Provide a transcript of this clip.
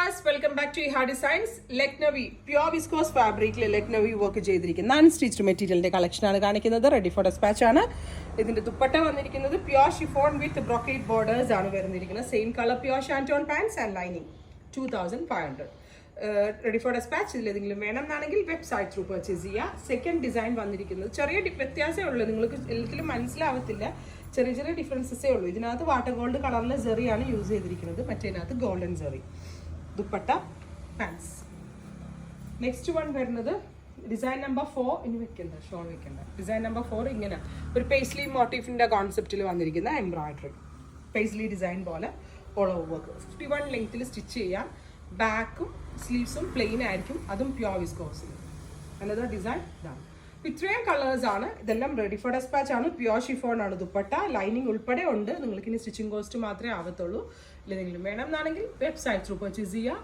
viewers, welcome back to Iha Designs. Lucknowi pure viscose fabric le Lucknowi work ചെയ്തിരിക്കുന്ന unstitched material ന്റെ collection ആണ് കാണിക്കുന്നത്. Ready for despatch ആണ്. ഇതിന്റെ ദുപ്പട്ട വന്നിരിക്കുന്നത് pure chiffon with brocade borders ആണ് വരുന്നിരിക്കുന്നത്. Same colour pure shantoon pants and lining 2500. Ready for despatch ഇതിൽ ഏതെങ്കിലും വേണമെന്നാണെങ്കിൽ വെബ്സൈറ്റ് ത്രൂ പർച്ചേസ് ചെയ്യുക. സെക്കൻഡ് ഡിസൈൻ വന്നിരിക്കുന്നത് ചെറിയ വ്യത്യാസമേ ഉള്ളൂ, നിങ്ങൾക്ക് എല്ലാത്തിലും മനസ്സിലാവത്തില്ല, ചെറിയ ചെറിയ ഡിഫറൻസസേ ഉള്ളൂ. ഇതിനകത്ത് വാട്ടർ ഗോൾഡ് കളറിലെ ജെറിയാണ് യൂസ് ചെയ്തിരിക്കുന്നത്, മറ്റേതിനകത്ത് golden zari. Dupatta pants. Next one വരുന്നത് ഡിസൈൻ നമ്പർ 4. ഇനി വെക്കണ്ട, ഷോൾ വെക്കണ്ട. ഡിസൈൻ നമ്പർ 4 ഇങ്ങനെ ഒരു പേസ്ലി മോട്ടീഫിന്റെ കോൺസെപ്റ്റിൽ വന്നിരിക്കുന്ന എംബ്രോയിഡറി പേസ്ലി ഡിസൈൻ പോലെ ഓൾ ഓവർ വർക്ക്. 51 ലെങ്ത്തിൽ സ്റ്റിച്ച് ചെയ്യാം. ബാക്കും സ്ലീവ്സും പ്ലെയിൻ ആയിരിക്കും, അതും പ്യോർ വിസ്കോസിൽ. അനദർ ഡിസൈൻ ഇതാണ്. ഇത്രയും കളേഴ്സ് ആണ്. ഇതെല്ലാം റെഡി ഫോർ ഡെസ്പാച്ച് ആണ്. പ്യോർ ഷിഫോൺ ആണ് ദുപ്പട്ട, ലൈനിങ് ഉൾപ്പെടെ ഉണ്ട്. നിങ്ങൾക്ക് ഇനി സ്റ്റിച്ചിങ് കോസ്റ്റ് മാത്രമേ ആവത്തുള്ളൂ. ഇല്ലെങ്കിലും വേണമെന്നാണെങ്കിൽ വെബ്സൈറ്റ് ത്രൂ പർച്ചേസ് ചെയ്യുക.